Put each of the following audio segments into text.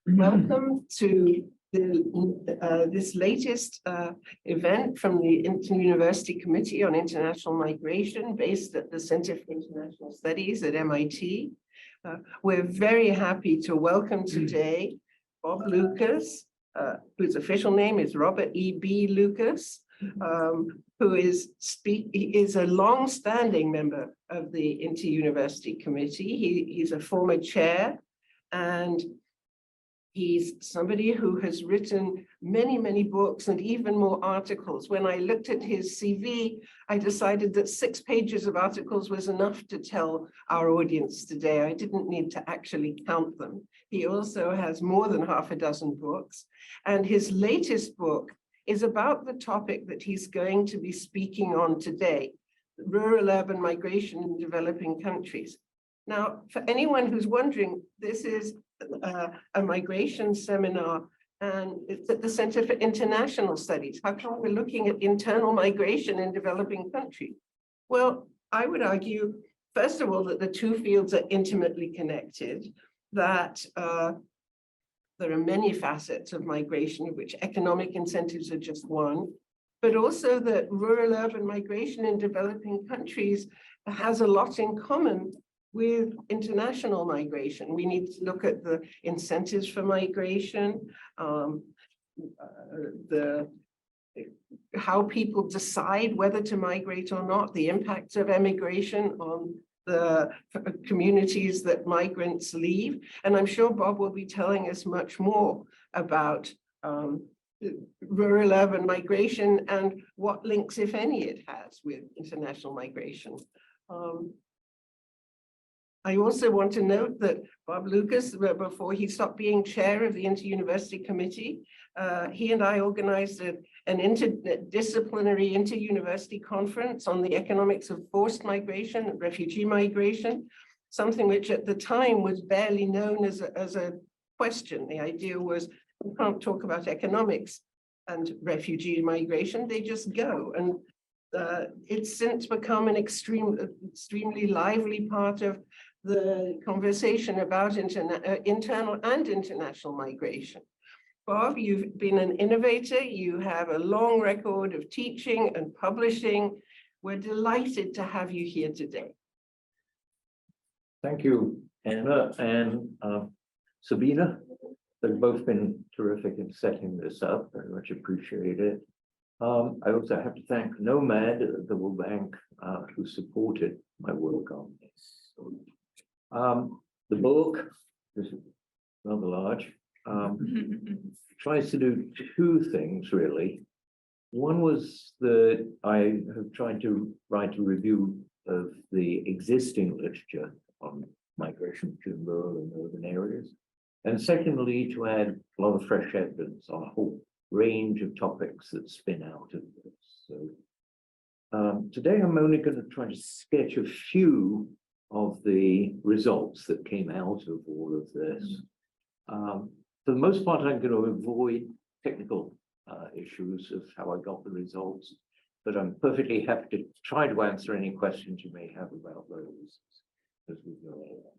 Welcome to this latest event from the Inter-University Committee on International Migration based at the Center for International Studies at MIT. We're very happy to welcome today Bob Lucas, whose official name is Robert E.B. Lucas, who is a long-standing member of the Inter-University Committee. He's a former chair, and he's somebody who has written many, many books and even more articles. When I looked at his CV, I decided that 6 pages of articles was enough to tell our audience today. I didn't need to actually count them. He also has more than half a dozen books. And his latest book is about the topic that he's going to be speaking on today, rural-urban migration in developing countries. Now, for anyone who's wondering, this is a migration seminar, and it's at the Center for International Studies. How come we're looking at internal migration in developing countries? Well, I would argue, first of all, that the two fields are intimately connected, that there are many facets of migration, of which economic incentives are just one, but also that rural-urban migration in developing countries has a lot in common with international migration. We need to look at the incentives for migration, how people decide whether to migrate or not, the impacts of emigration on the communities that migrants leave. And I'm sure Bob will be telling us much more about rural-urban migration and what links, if any, it has with international migration. I also want to note that Bob Lucas, before he stopped being chair of the Inter-University Committee, he and I organized an interdisciplinary inter-university conference on the economics of forced migration, refugee migration, something which at the time was barely known as a question. The idea was, we can't talk about economics and refugee migration, they just go. And it's since become an extremely lively part of the conversation about internal and international migration. Bob, you've been an innovator. You have a long record of teaching and publishing. We're delighted to have you here today. Thank you, Anna and Sabina. They've both been terrific in setting this up. Very much appreciate it. I also have to thank Nomad, the World Bank, who supported my work on this. The book, this is rather large, tries to do two things, really. One was that I have tried to write a review of the existing literature on migration between rural and urban areas. And secondly, to add a lot of fresh evidence on a whole range of topics that spin out of this. So today I'm only going to try to sketch a few of the results that came out of all of this. For the most part, I'm going to avoid technical issues of how I got the results, but I'm perfectly happy to try to answer any questions you may have about those as we go along.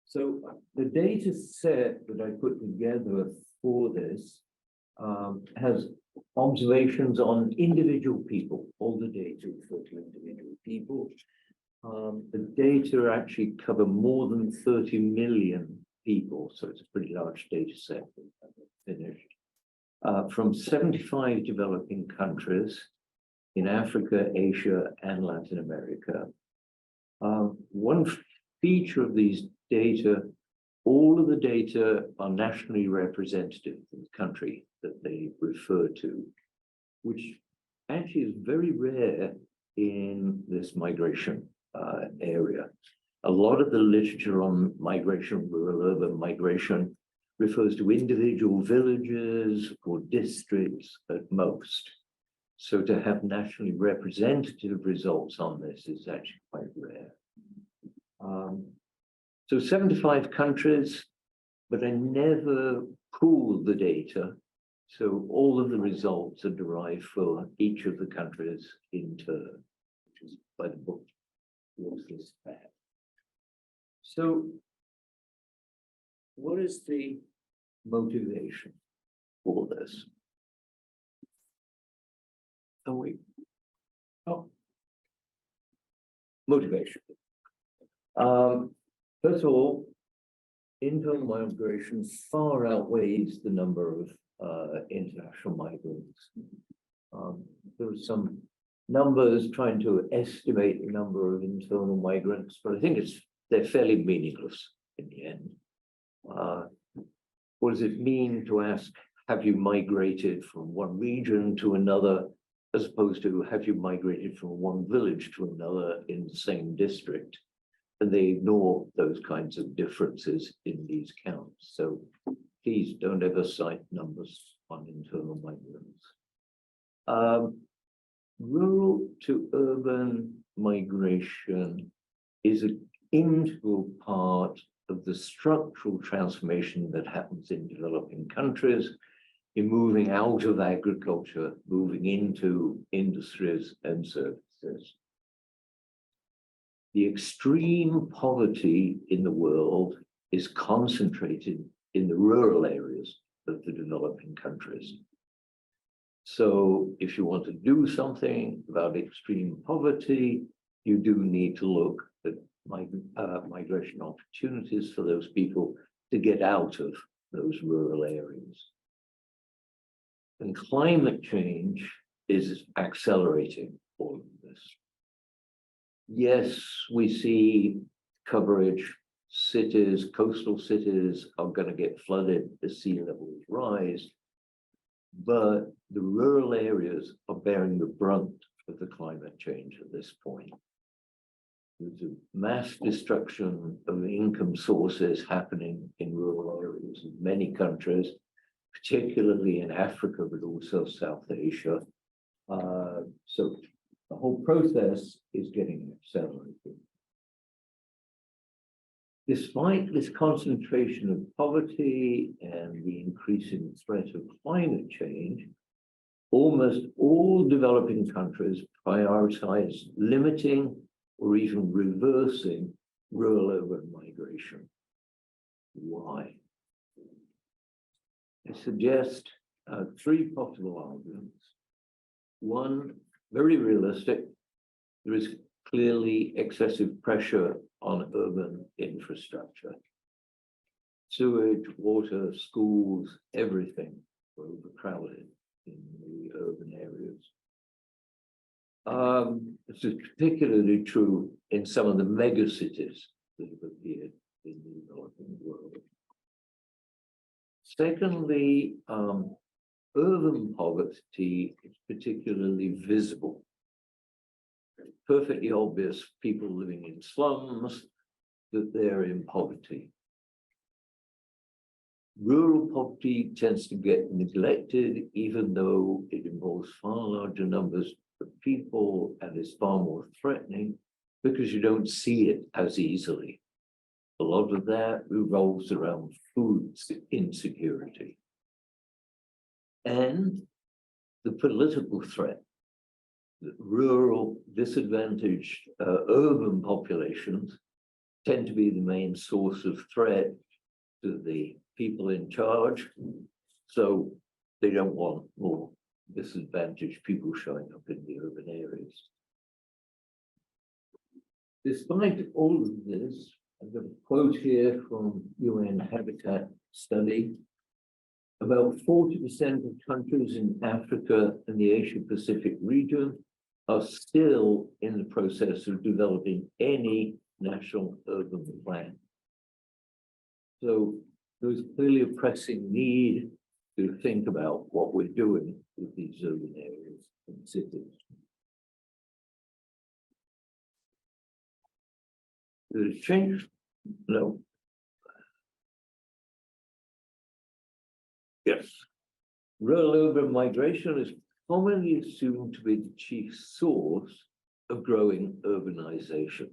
So the data set that I put together for this has observations on individual people, all the data refer to individual people. The data actually cover more than 30 million people, so it's a pretty large data set that I've finished, from 75 developing countries in Africa, Asia, and Latin America. One feature of these data, all of the data are nationally representative of the country that they refer to, which actually is very rare in this migration area. A lot of the literature on migration, rural-urban migration, refers to individual villages or districts at most. So to have nationally representative results on this is actually quite rare. So 75 countries, but I never pooled the data. So all of the results are derived for each of the countries in turn, which is by the book. So what is the motivation for this? Motivation. First of all, internal migration far outweighs the number of international migrants. There are some numbers trying to estimate the number of internal migrants, but I think they're fairly meaningless in the end. What does it mean to ask, have you migrated from one region to another, as opposed to have you migrated from one village to another in the same district? And they ignore those kinds of differences in these counts. So please don't ever cite numbers on internal migrants. Rural to urban migration is an integral part of the structural transformation that happens in developing countries, in moving out of agriculture, moving into industries and services. The extreme poverty in the world is concentrated in the rural areas of the developing countries. So if you want to do something about extreme poverty, you do need to look at migration opportunities for those people to get out of those rural areas. And climate change is accelerating all of this. Yes, we see coverage, cities, coastal cities are going to get flooded as sea levels rise, but the rural areas are bearing the brunt of the climate change at this point. There's a mass destruction of income sources happening in rural areas in many countries, particularly in Africa, but also South Asia. So the whole process is getting accelerated. Despite this concentration of poverty and the increasing threat of climate change, almost all developing countries prioritize limiting or even reversing rural-urban migration. Why? I suggest three possible arguments. One, very realistic. There is clearly excessive pressure on urban infrastructure. Sewage, water, schools, everything are overcrowded in the urban areas. This is particularly true in some of the megacities that have appeared in the developing world. Secondly, urban poverty is particularly visible. It's perfectly obvious people living in slums that they're in poverty. Rural poverty tends to get neglected, even though it involves far larger numbers of people and is far more threatening, because you don't see it as easily. A lot of that revolves around food insecurity. And the political threat that rural, disadvantaged urban populations tend to be the main source of threat to the people in charge. So they don't want more disadvantaged people showing up in the urban areas. Despite all of this, I've got a quote here from UN Habitat study. About 40% of countries in Africa and the Asia Pacific region are still in the process of developing any national urban plan. So there's clearly a pressing need to think about what we're doing with these urban areas and cities. Did it change? No. Yes. Rural-urban migration is commonly assumed to be the chief source of growing urbanization.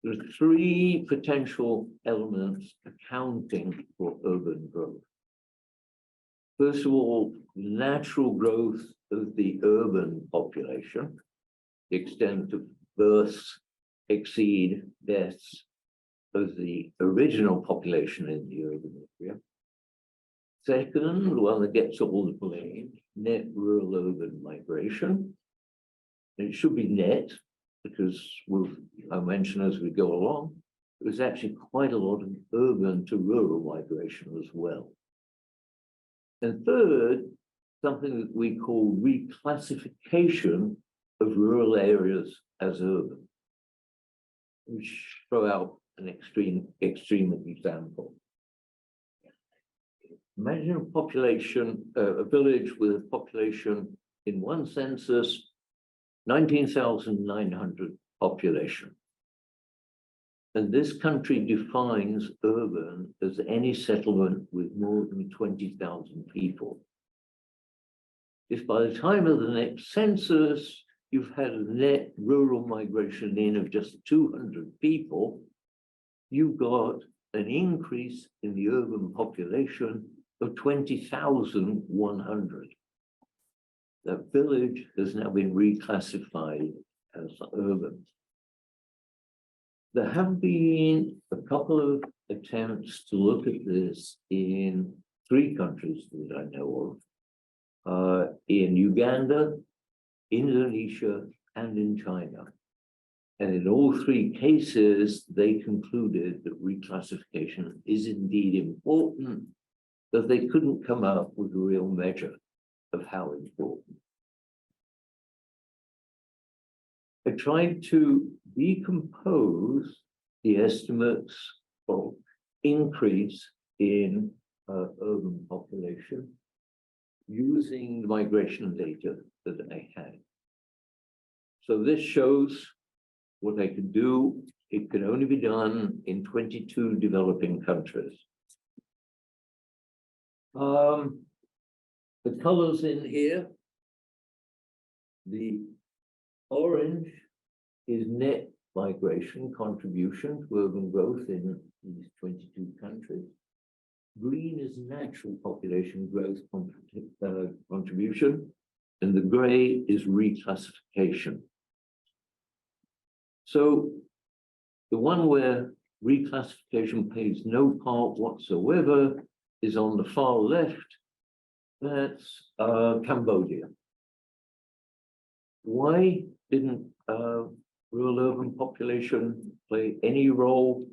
There are three potential elements accounting for urban growth. First of all, natural growth of the urban population, the extent of births exceed deaths as the original population in the urban area. Second, the one that gets all the blame, net rural urban migration. And it should be net, because I'll mention as we go along, there's actually quite a lot of urban to rural migration as well. And third, something that we call reclassification of rural areas as urban. We throw out an extreme example. Imagine a population, a village with a population in one census, 19,900 population. And this country defines urban as any settlement with more than 20,000 people. If by the time of the next census, you've had a net rural migration in of just 200 people, you've got an increase in the urban population of 20,100. That village has now been reclassified as urban. There have been a couple of attempts to look at this in 3 countries that I know of, in Uganda, Indonesia, and in China. And in all 3 cases, they concluded that reclassification is indeed important, but they couldn't come up with a real measure of how important. I tried to decompose the estimates of increase in urban population using the migration data that I had. So this shows what I could do. It could only be done in 22 developing countries. The colors in here, the orange is net migration contribution to urban growth in these 22 countries. Green is natural population growth contribution, and the gray is reclassification. So the one where reclassification plays no part whatsoever is on the far left. That's Cambodia. Why didn't rural-urban population play any role,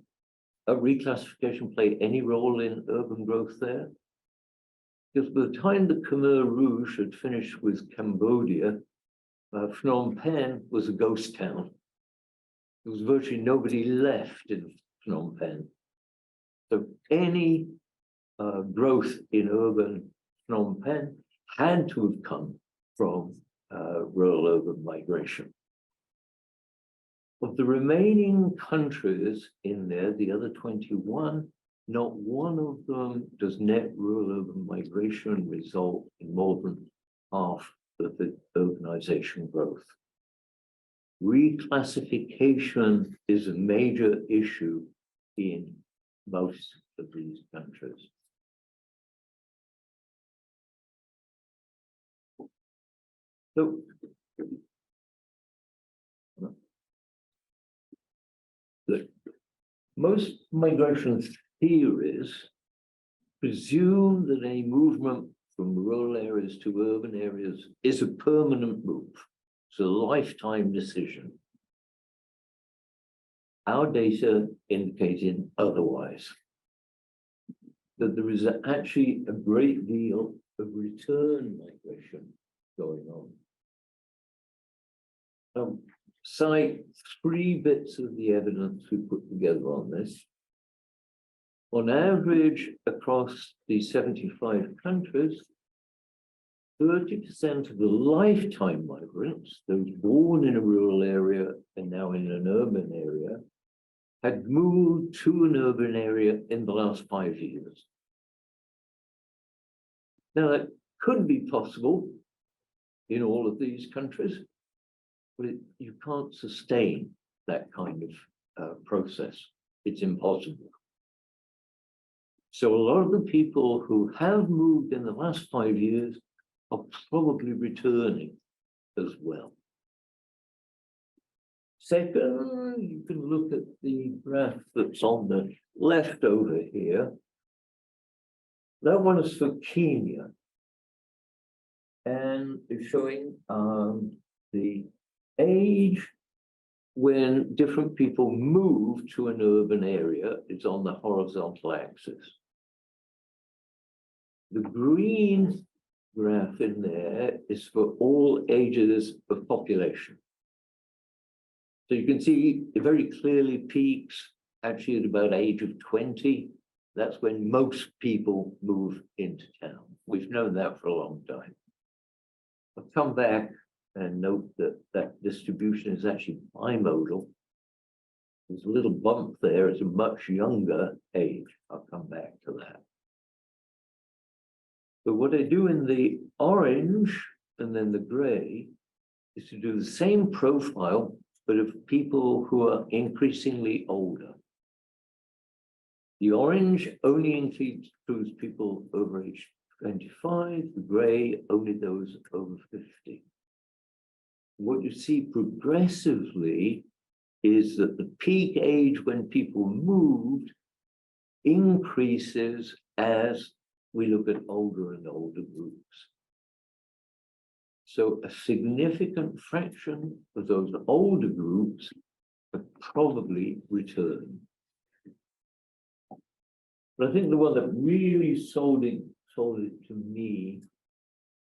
reclassification play any role in urban growth there? Because by the time the Khmer Rouge had finished with Cambodia, Phnom Penh was a ghost town. There was virtually nobody left in Phnom Penh. So any growth in urban Phnom Penh had to have come from rural-urban migration. Of the remaining countries in there, the other 21, not one of them does net rural-urban migration result in more than half of the urbanization growth. Reclassification is a major issue in most of these countries. So, look, most migration theories presume that a movement from rural areas to urban areas is a permanent move. It's a lifetime decision. Our data indicating otherwise, that there is actually a great deal of return migration going on. Cite 3 bits of the evidence we put together on this. On average, across the 75 countries, 30% of the lifetime migrants, those born in a rural area and now in an urban area, had moved to an urban area in the last 5 years. Now, that could be possible in all of these countries, but you can't sustain that kind of process. It's impossible. So a lot of the people who have moved in the last 5 years are probably returning as well. Second, you can look at the graph that's on the left over here. That one is for Kenya. And it's showing the age when different people move to an urban area. It's on the horizontal axis. The green graph in there is for all ages of population. So you can see it very clearly peaks actually at about age of 20. That's when most people move into town. We've known that for a long time. I'll come back and note that that distribution is actually bimodal. There's a little bump there. It's a much younger age. I'll come back to that. But what I do in the orange and then the gray is to do the same profile, but of people who are increasingly older. The orange only includes people over age 25, the gray only those over 50. What you see progressively is that the peak age when people moved increases as we look at older and older groups. So a significant fraction of those older groups have probably returned. But I think the one that really sold it to me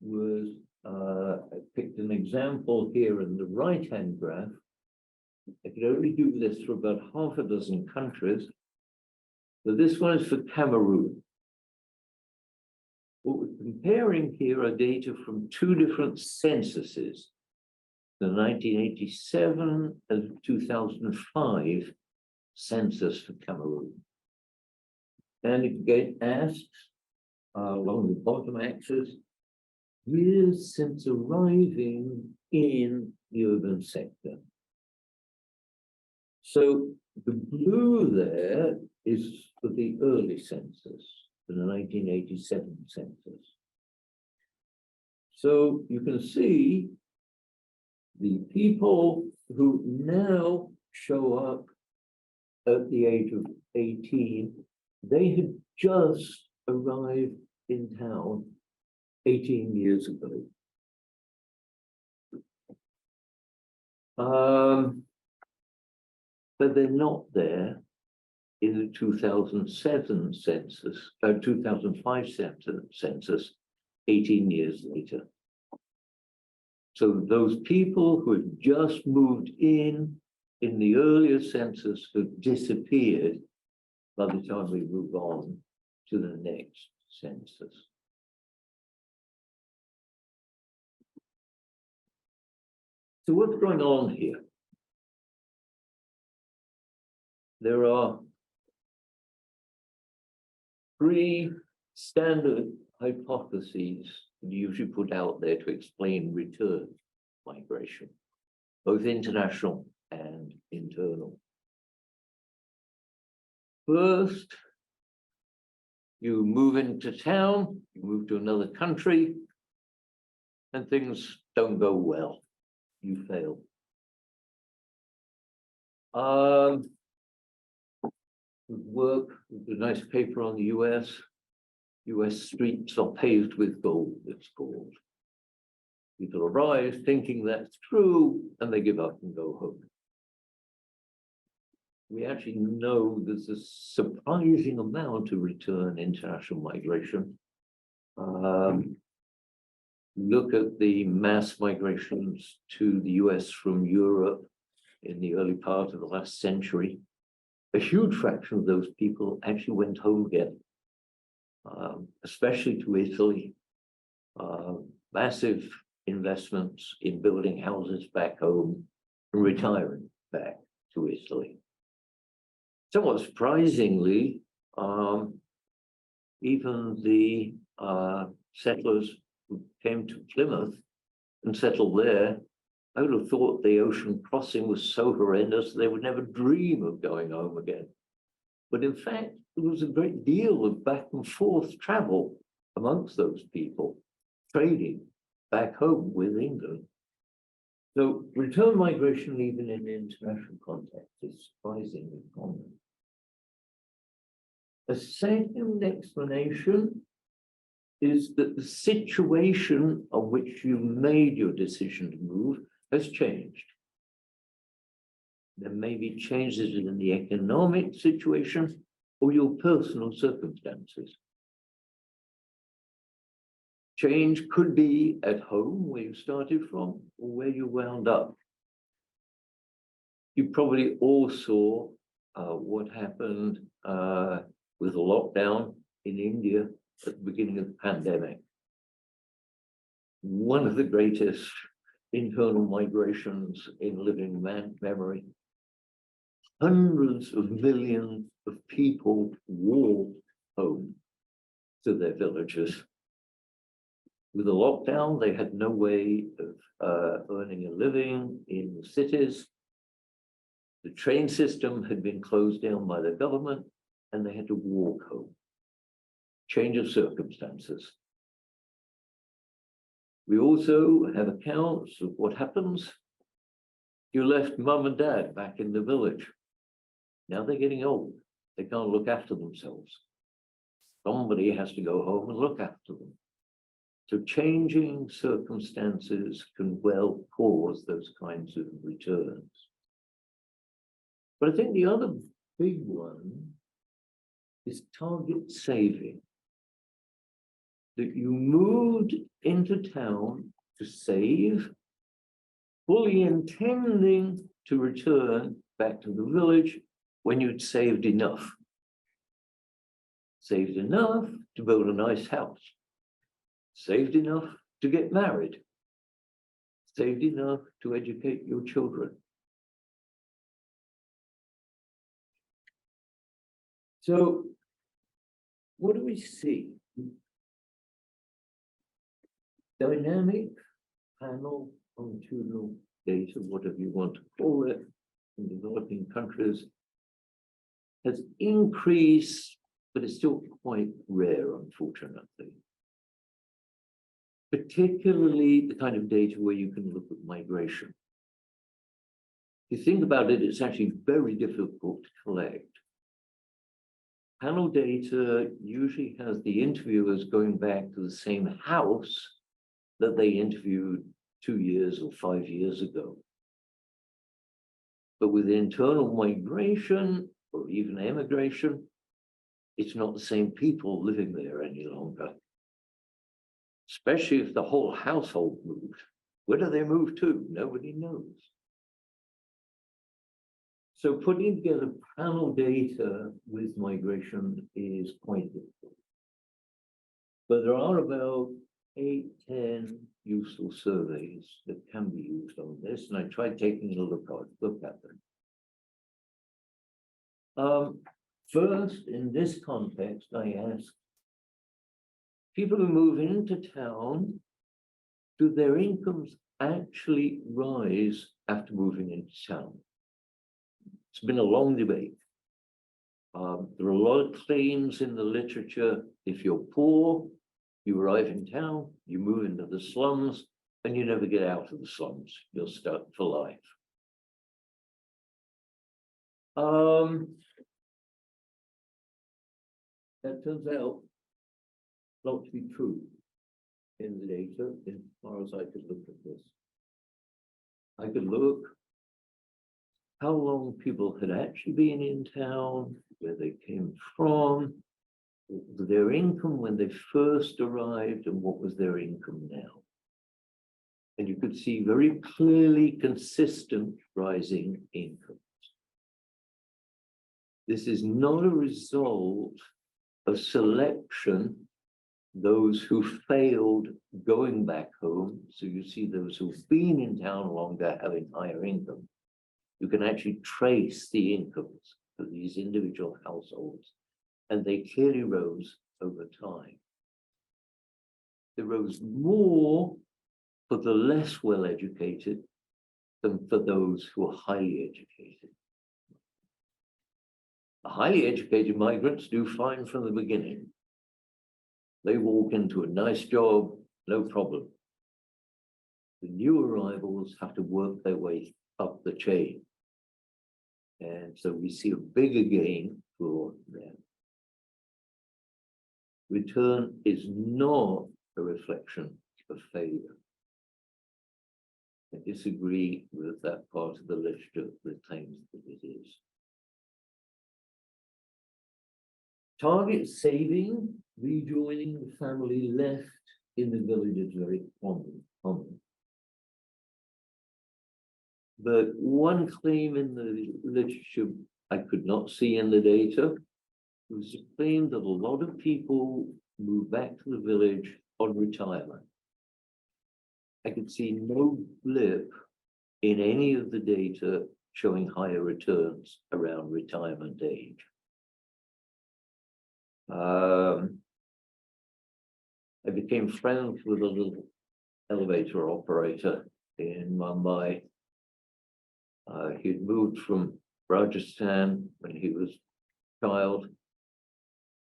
was, I picked an example here in the right-hand graph. I could only do this for about half a dozen countries, but this one is for Cameroon. What we're comparing here are data from two different censuses, the 1987 and 2005 census for Cameroon. And it gets asked along the bottom axis, years since arriving in the urban sector. So the blue there is for the early census, for the 1987 census. So you can see the people who now show up at the age of 18, they had just arrived in town 18 years ago. But they're not there in the 2007 census, 2005 census, 18 years later. So those people who had just moved in the earlier census have disappeared by the time we move on to the next census. So what's going on here? There are three standard hypotheses usually put out there to explain return migration, both international and internal. First, you move into town, you move to another country, and things don't go well. You fail. Work with a nice paper on the US streets are paved with gold, it's called. People arrive thinking that's true, and they give up and go home. We actually know there's a surprising amount of return international migration. Look at the mass migrations to the US from Europe in the early part of the last century. A huge fraction of those people actually went home again, especially to Italy. Massive investments in building houses back home and retiring back to Italy. Somewhat surprisingly, even the settlers who came to Plymouth and settled there, I would have thought the ocean crossing was so horrendous they would never dream of going home again. But in fact, there was a great deal of back and forth travel amongst those people, trading back home with England. So return migration, even in the international context, is surprisingly common. A second explanation is that the situation on which you made your decision to move has changed. There may be changes in the economic situation or your personal circumstances. Change could be at home, where you started from, or where you wound up. You probably all saw what happened with the lockdown in India at the beginning of the pandemic. One of the greatest internal migrations in living memory. Hundreds of millions of people walked home to their villages. With the lockdown, they had no way of earning a living in the cities. The train system had been closed down by the government, and they had to walk home. Change of circumstances. We also have accounts of what happens. You left mum and dad back in the village. Now they're getting old. They can't look after themselves. Somebody has to go home and look after them. So changing circumstances can well cause those kinds of returns. But I think the other big one is target saving. That you moved into town to save, fully intending to return back to the village when you'd saved enough. Saved enough to build a nice house. Saved enough to get married. Saved enough to educate your children. So, what do we see? Dynamic panel longitudinal data, whatever you want to call it, in developing countries has increased, but it's still quite rare, unfortunately. Particularly the kind of data where you can look at migration. If you think about it, it's actually very difficult to collect. Panel data usually has the interviewers going back to the same house that they interviewed 2 years or 5 years ago. But with internal migration or even emigration, it's not the same people living there any longer. Especially if the whole household moved. Where do they move to? Nobody knows. So putting together panel data with migration is quite difficult. But there are about 8, 10 useful surveys that can be used on this, and I tried taking a look at them. First, in this context, I asked people who move into town, do their incomes actually rise after moving into town? It's been a long debate. There are a lot of claims in the literature. If you're poor, you arrive in town, you move into the slums, and you never get out of the slums. You're stuck for life. That turns out not to be true in the data, as far as I could look at this. I could look how long people had actually been in town, where they came from, their income when they first arrived, and what was their income now. And you could see very clearly consistent rising incomes. This is not a result of selection, those who failed going back home. So you see those who've been in town longer having higher income. You can actually trace the incomes of these individual households, and they clearly rose over time. They rose more for the less well-educated than for those who are highly educated. The highly educated migrants do fine from the beginning. They walk into a nice job, no problem. the new arrivals have to work their way up the chain. And so we see a bigger gain for them. Return is not a reflection of failure. I disagree with that part of the literature that claims that it is. Target saving, rejoining the family left in the village is very common. But one claim in the literature I could not see in the data was the claim that a lot of people move back to the village on retirement. I could see no blip in any of the data showing higher returns around retirement age. I became friends with a little elevator operator in Mumbai. He'd moved from Rajasthan when he was a child.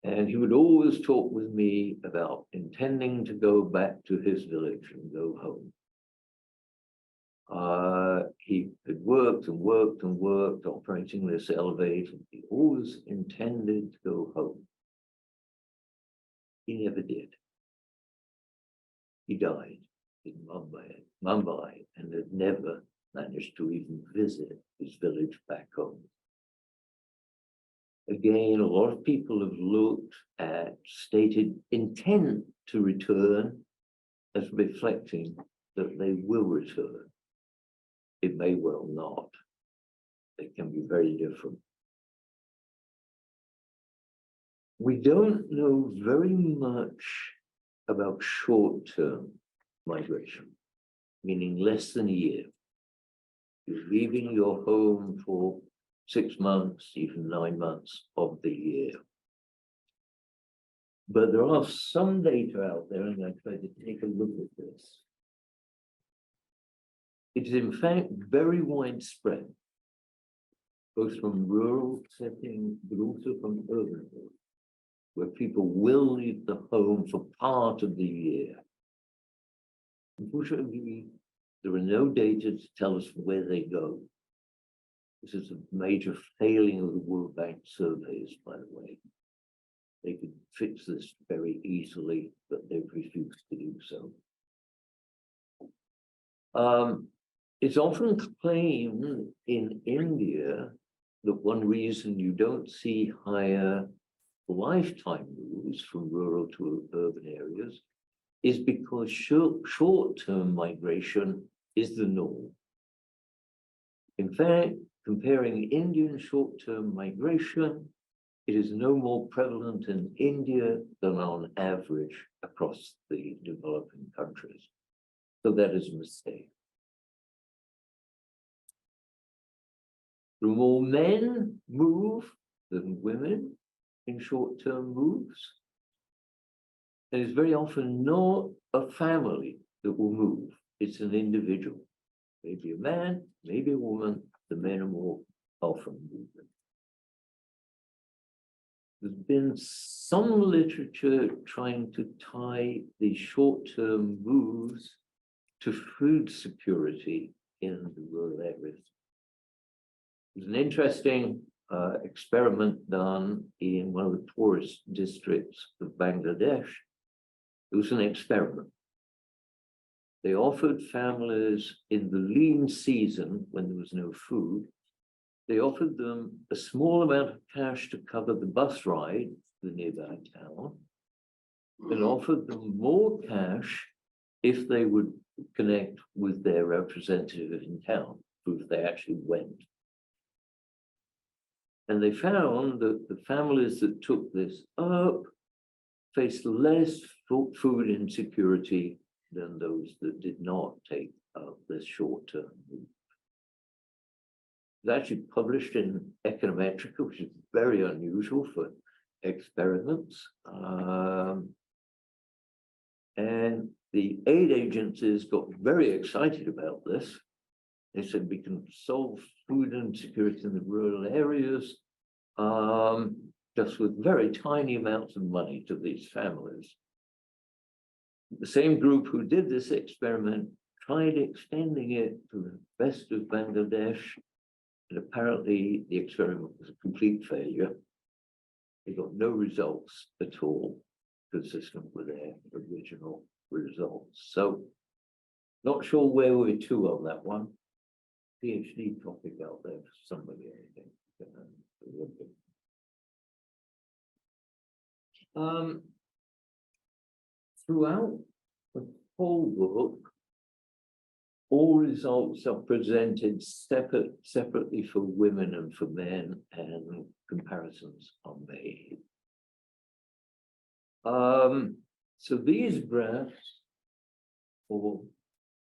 And he would always talk with me about intending to go back to his village and go home. He had worked and worked and worked operating this elevator. He always intended to go home. He never did. He died in Mumbai and had never managed to even visit his village back home. Again, a lot of people have looked at stated intent to return as reflecting that they will return. It may well not. They can be very different. We don't know very much about short-term migration, meaning less than a year. You're leaving your home for 6 months, even 9 months of the year. But there are some data out there, and I tried to take a look at this. It is in fact very widespread, both from rural settings, but also from urban areas, where people will leave the home for part of the year. Unfortunately, there are no data to tell us where they go. This is a major failing of the World Bank surveys, by the way. They could fix this very easily, but they've refused to do so. It's often claimed in India that one reason you don't see higher lifetime moves from rural to urban areas is because short-term migration is the norm. In fact, comparing Indian short-term migration, it is no more prevalent in India than on average across the developing countries. So that is a mistake. The more men move than women in short-term moves. And it's very often not a family that will move. It's an individual. Maybe a man, maybe a woman. The men are more often moving. There's been some literature trying to tie the short-term moves to food security in the rural areas. There's an interesting experiment done in one of the poorest districts of Bangladesh. It was an experiment. They offered families in the lean season, when there was no food, they offered them a small amount of cash to cover the bus ride to the nearby town, and offered them more cash if they would connect with their representative in town, if they actually went. And they found that the families that took this up faced less food insecurity than those that did not take up this short-term move. It's actually published in Econometrica, which is very unusual for experiments. And the aid agencies got very excited about this. They said we can solve food insecurity in the rural areas just with very tiny amounts of money to these families. The same group who did this experiment tried extending it to the west of Bangladesh, and apparently the experiment was a complete failure. It got no results at all consistent with their original results. So not sure where we're to on that one. PhD topic out there for somebody, I think. Throughout the whole book, all results are presented separately for women and for men, and comparisons are made. So these graphs, for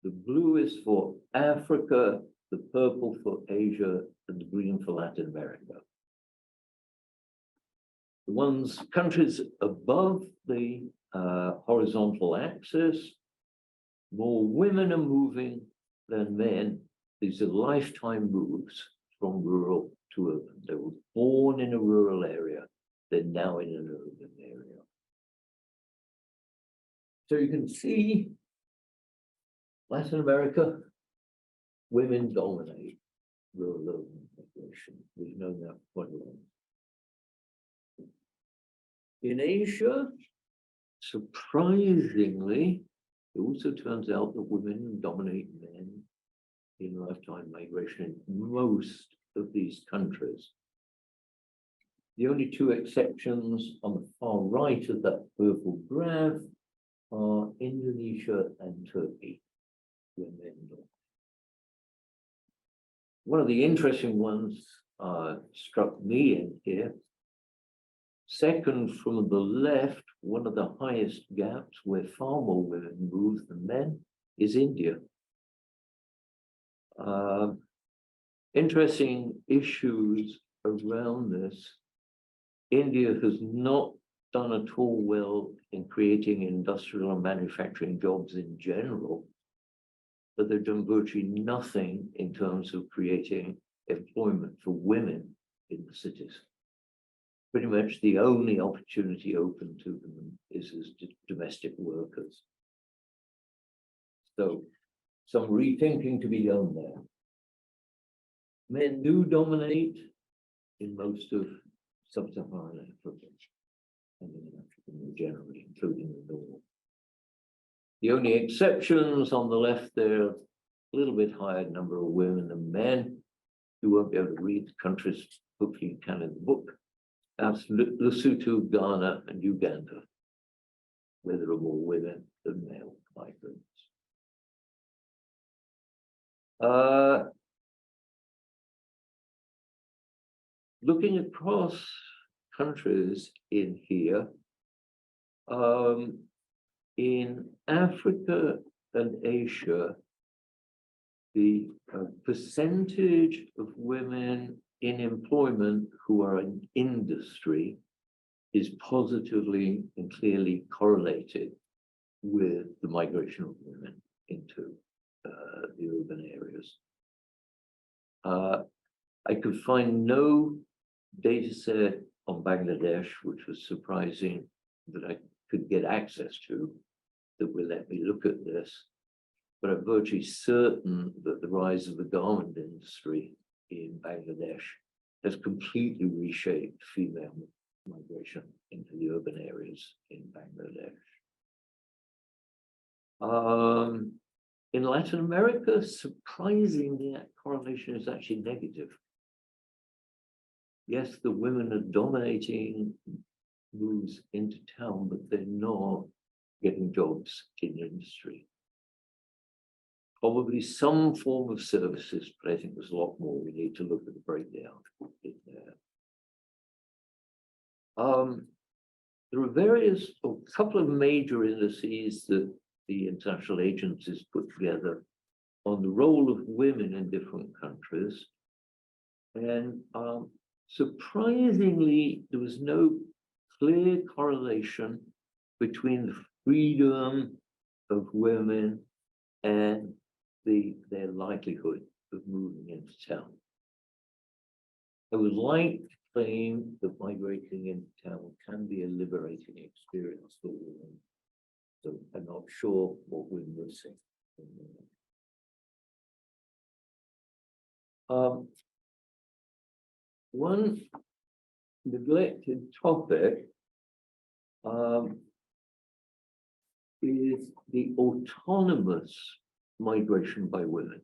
the blue is for Africa, the purple for Asia, and the green for Latin America. The countries above the horizontal axis, more women are moving than men. These are lifetime moves from rural to urban. They were born in a rural area, they're now in an urban area. So you can see Latin America, women dominate rural urban population. We've known that for quite long. In Asia, surprisingly, it also turns out that women dominate men in lifetime migration in most of these countries. The only two exceptions on the far right of that purple graph are Indonesia and Turkey, where men dominate. One of the interesting ones struck me in here. Second from the left, one of the highest gaps where far more women move than men is India. Interesting issues around this. India has not done at all well in creating industrial and manufacturing jobs in general, but they've done virtually nothing in terms of creating employment for women in the cities. Pretty much the only opportunity open to them is as domestic workers. So some rethinking to be done there. Men do dominate in most of sub-Saharan Africa and in Africa more generally, including the north. The only exceptions on the left there, a little bit higher number of women than men. You won't be able to read the countries, hopefully you can in the book. That's Lesotho, Ghana, and Uganda, where there are more women than male migrants. Looking across countries in here, in Africa and Asia, the percentage of women in employment who are in industry is positively and clearly correlated with the migration of women into the urban areas. I could find no data set on Bangladesh, which was surprising that I could get access to, that will let me look at this. But I'm virtually certain that the rise of the garment industry in Bangladesh has completely reshaped female migration into the urban areas in Bangladesh. In Latin America, surprisingly, that correlation is actually negative. Yes, the women are dominating moves into town, but they're not getting jobs in industry. Probably some form of services, but I think there's a lot more. We need to look at the breakdown in there. There are a couple of major indices that the international agencies put together on the role of women in different countries. And surprisingly, there was no clear correlation between the freedom of women and their likelihood of moving into town. I would like to claim that migrating into town can be a liberating experience for women. So I'm not sure what we're missing. One neglected topic is the autonomous migration by women.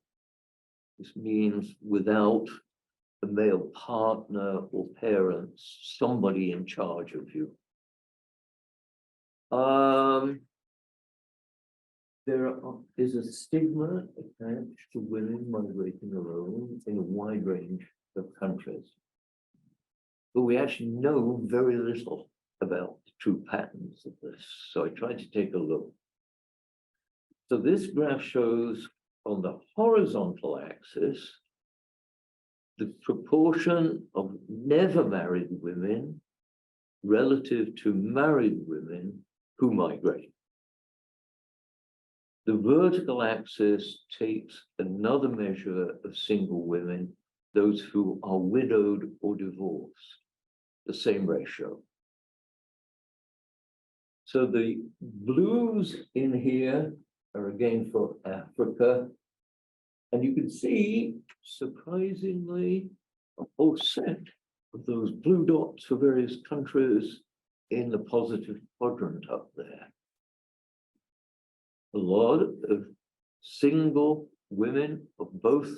This means without a male partner or parents, somebody in charge of you. There is a stigma attached to women migrating alone in a wide range of countries. But we actually know very little about the true patterns of this. So I tried to take a look. So this graph shows on the horizontal axis the proportion of never married women relative to married women who migrate. The vertical axis takes another measure of single women, those who are widowed or divorced, the same ratio. So the blues in here are again for Africa. And you can see, surprisingly, a whole set of those blue dots for various countries in the positive quadrant up there. A lot of single women of both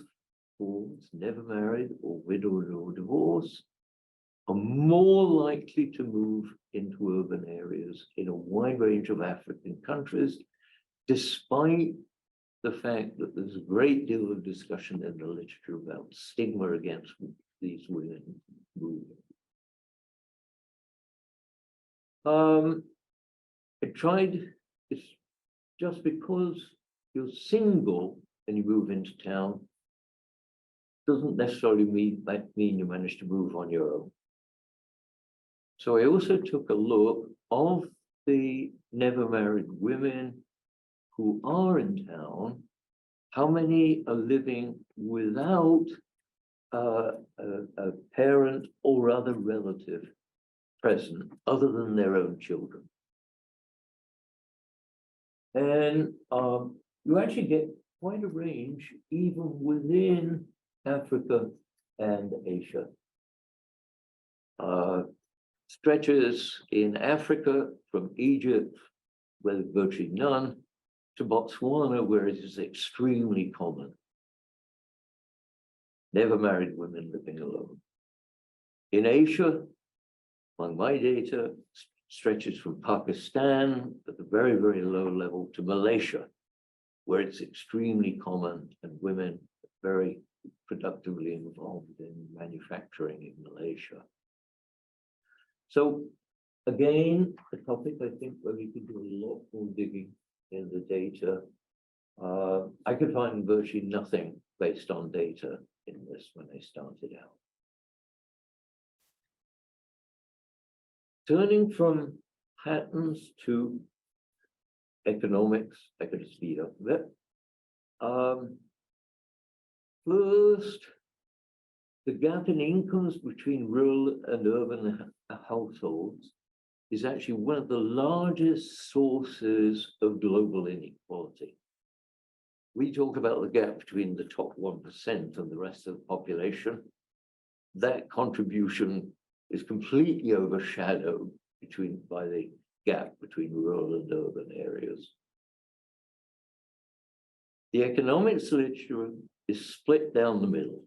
forms, never married or widowed or divorced, are more likely to move into urban areas in a wide range of African countries, despite the fact that there's a great deal of discussion in the literature about stigma against these women moving. I tried, it's just because you're single and you move into town, doesn't necessarily mean you manage to move on your own. So I also took a look of the never married women who are in town, how many are living without a parent or other relative present other than their own children. And you actually get quite a range even within Africa and Asia. Stretches in Africa from Egypt, where there's virtually none, to Botswana, where it is extremely common. Never married women living alone. In Asia, among my data, stretches from Pakistan at the very, very low level to Malaysia, where it's extremely common and women are very productively involved in manufacturing in Malaysia. So again, a topic I think where we could do a lot more digging in the data. I could find virtually nothing based on data in this when I started out. Turning from patterns to economics, I could speed up a bit. First, the gap in incomes between rural and urban households is actually one of the largest sources of global inequality. We talk about the gap between the top 1% and the rest of the population. That contribution is completely overshadowed by the gap between rural and urban areas. The economics literature is split down the middle.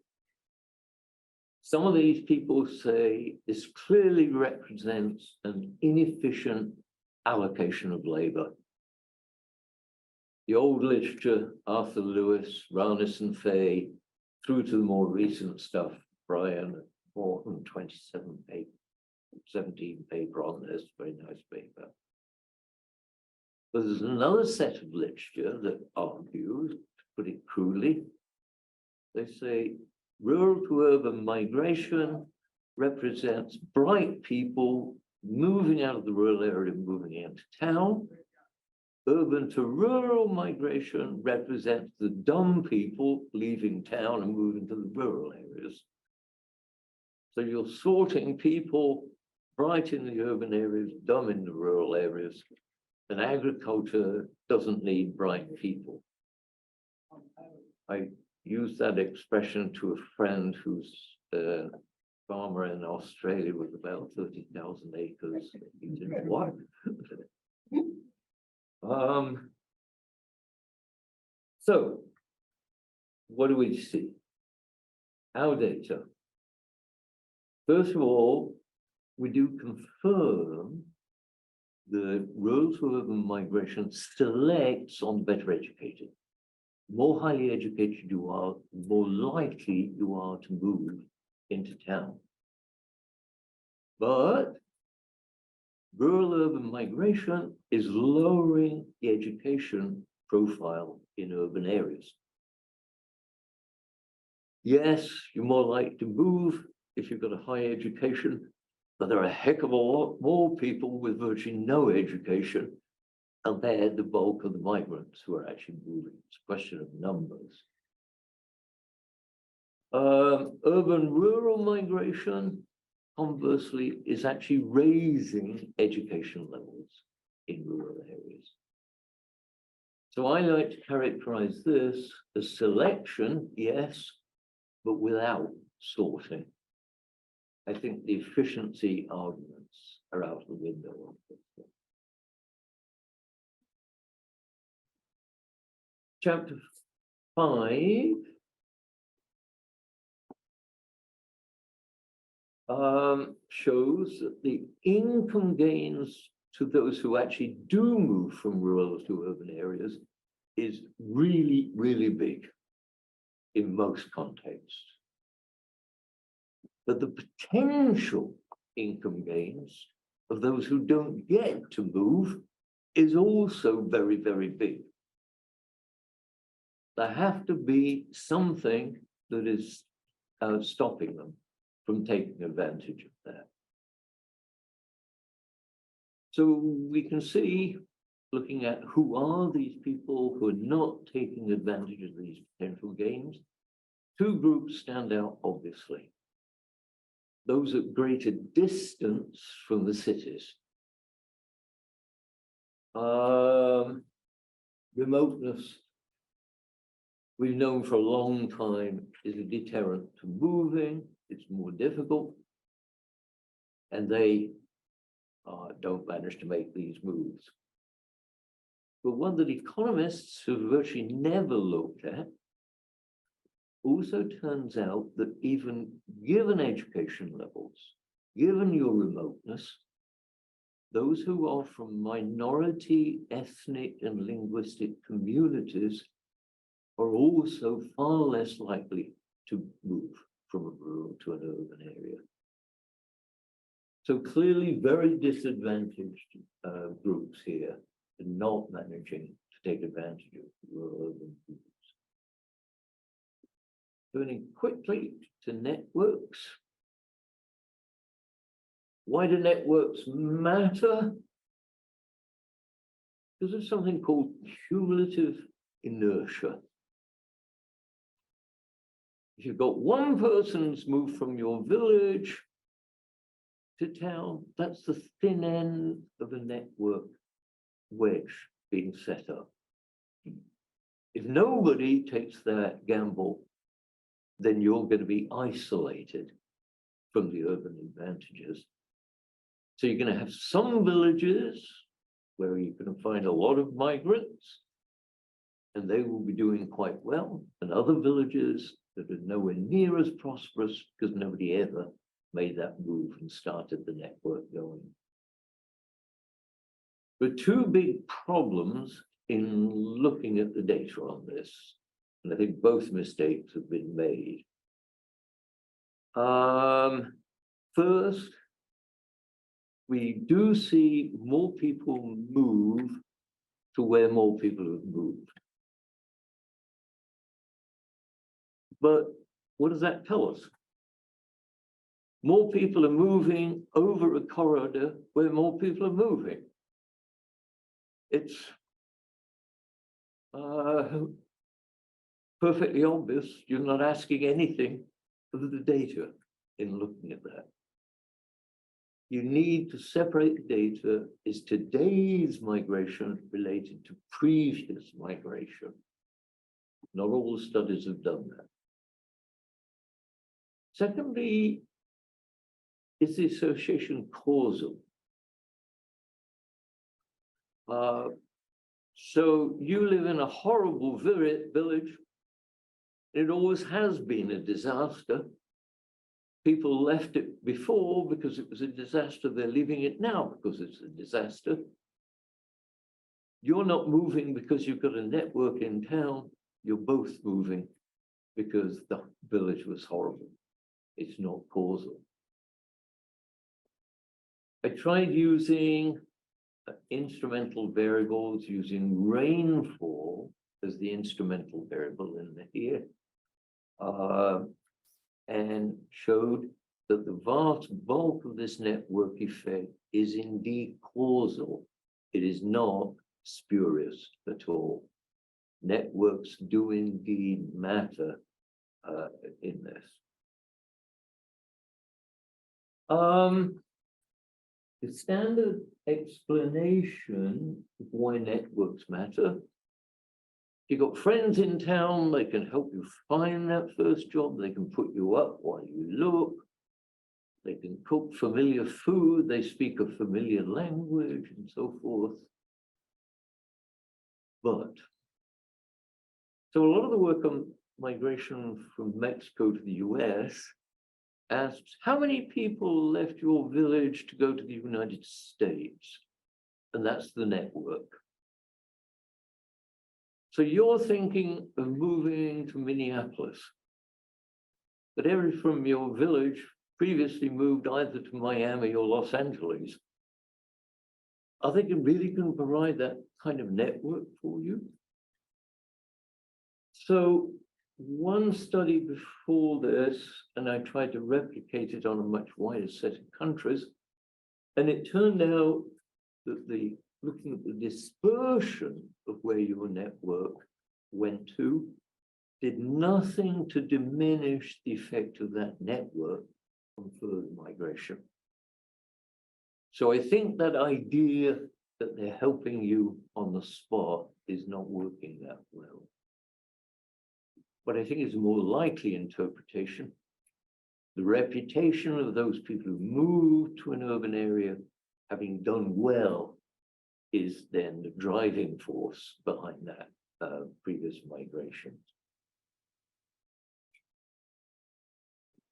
Some of these people say this clearly represents an inefficient allocation of labor. The old literature, Arthur Lewis, Ranus and Fay, through to the more recent stuff, Brian Morton, 17 paper on this, very nice paper. But there's another set of literature that argues, to put it crudely, they say rural to urban migration represents bright people moving out of the rural area and moving into town. Urban to rural migration represents the dumb people leaving town and moving to the rural areas. So you're sorting people bright in the urban areas, dumb in the rural areas, and agriculture doesn't need bright people. I use that expression to a friend who's a farmer in Australia with about 30,000 acres. He said, what? So, what do we see? Our data. First of all, we do confirm the rural to urban migration selects on better educated. More highly educated you are, more likely you are to move into town. But rural urban migration is lowering the education profile in urban areas. Yes, you're more likely to move if you've got a high education, but there are a heck of a lot more people with virtually no education, and they're the bulk of the migrants who are actually moving. It's a question of numbers. Urban-rural migration, conversely, is actually raising education levels in rural areas. So I like to characterize this as selection, yes, but without sorting. I think the efficiency arguments are out the window. Chapter 5 shows that the income gains to those who actually do move from rural to urban areas is really, really big in most contexts. But the potential income gains of those who don't get to move is also very, very big. There have to be something that is stopping them from taking advantage of that. So we can see, looking at who are these people who are not taking advantage of these potential gains, two groups stand out obviously. Those at greater distance from the cities. Remoteness, we've known for a long time, is a deterrent to moving. It's more difficult, and they don't manage to make these moves. But one that economists have virtually never looked at also turns out that even given education levels, given your remoteness, those who are from minority ethnic and linguistic communities are also far less likely to move from a rural to an urban area. So clearly very disadvantaged groups here are not managing to take advantage of rural urban groups. Turning quickly to networks. Why do networks matter? Because there's something called cumulative inertia. If you've got one person's moved from your village to town, that's the thin end of a network wedge being set up. If nobody takes that gamble, then you're going to be isolated from the urban advantages. So you're going to have some villages where you can find a lot of migrants, and they will be doing quite well, and other villages that are nowhere near as prosperous because nobody ever made that move and started the network going. There are two big problems in looking at the data on this, and I think both mistakes have been made. First, we do see more people move to where more people have moved. But what does that tell us? More people are moving over a corridor where more people are moving. It's perfectly obvious you're not asking anything of the data in looking at that. You need to separate the data. Is today's migration related to previous migration? Not all studies have done that. Secondly, is the association causal? So you live in a horrible village. It always has been a disaster. People left it before because it was a disaster. They're leaving it now because it's a disaster. You're not moving because you've got a network in town. You're both moving because the village was horrible. It's not causal. I tried using instrumental variables, using rainfall as the instrumental variable in here, and showed that the vast bulk of this network effect is indeed causal. It is not spurious at all. Networks do indeed matter in this. The standard explanation of why networks matter. You've got friends in town, they can help you find that first job, they can put you up while you look, they can cook familiar food, they speak a familiar language, and so forth. But, so a lot of the work on migration from Mexico to the US asks, how many people left your village to go to the United States? And that's the network. So you're thinking of moving to Minneapolis, but everybody from your village previously moved either to Miami or Los Angeles. Are they really going to provide that kind of network for you? So one study before this, and I tried to replicate it on a much wider set of countries, and it turned out that looking at the dispersion of where your network went to did nothing to diminish the effect of that network on further migration. So I think that idea that they're helping you on the spot is not working that well. But I think it's a more likely interpretation. The reputation of those people who move to an urban area having done well is then the driving force behind that previous migration.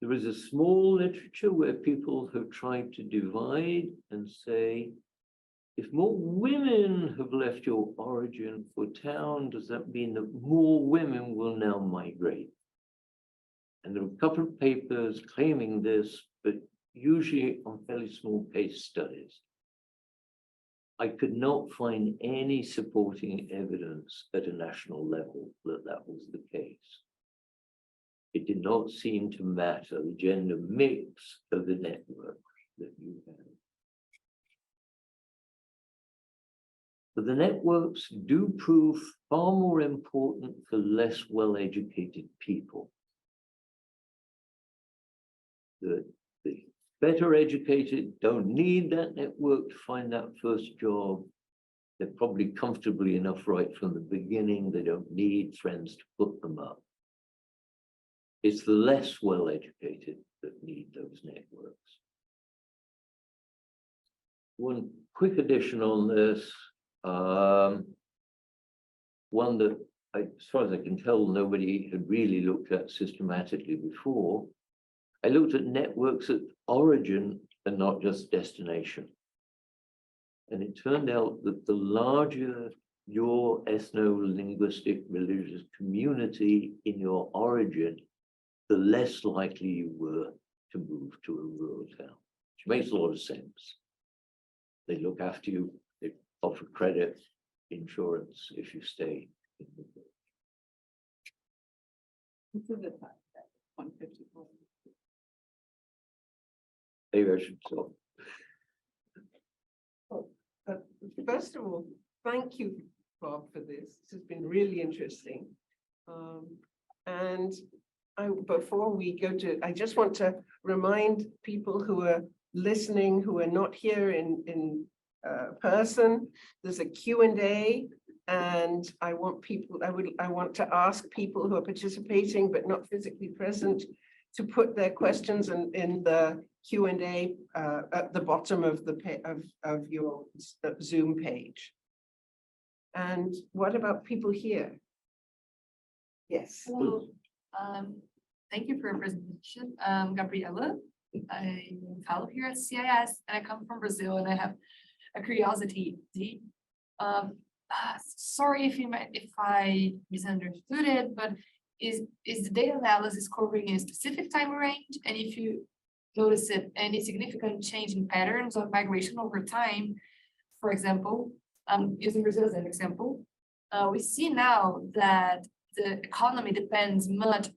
There is a small literature where people have tried to divide and say, if more women have left your origin for town, does that mean that more women will now migrate? And there are a couple of papers claiming this, but usually on fairly small case studies. I could not find any supporting evidence at a national level that that was the case. It did not seem to matter the gender mix of the network that you had. But the networks do prove far more important for less well-educated people. The better educated don't need that network to find that first job. They're probably comfortably enough right from the beginning. They don't need friends to put them up. It's the less well-educated that need those networks. One quick addition on this, one that, as far as I can tell, nobody had really looked at systematically before. I looked at networks at origin and not just destination. And it turned out that the larger your ethno-linguistic religious community in your origin, the less likely you were to move to a rural town, which makes a lot of sense. They look after you, they offer credit, insurance if you stay in the village. Consider that 154. Maybe I should stop. First of all, thank you, Bob, for this. This has been really interesting. And before we go to, I just want to remind people who are listening, who are not here in person, there's a Q&A And I want to ask people who are participating but not physically present to put their questions in the Q&A at the bottom of of your Zoom page. And what about people here? Yes. Hello. Thank you for your presentation. Gabriela. I'm a fellow here at CIS, and I come from Brazil, and I have a curiosity. Sorry if I misunderstood it, but is the data analysis covering a specific time range? And if you notice any significant change in patterns of migration over time, for example, using Brazil as an example, we see now that the economy depends much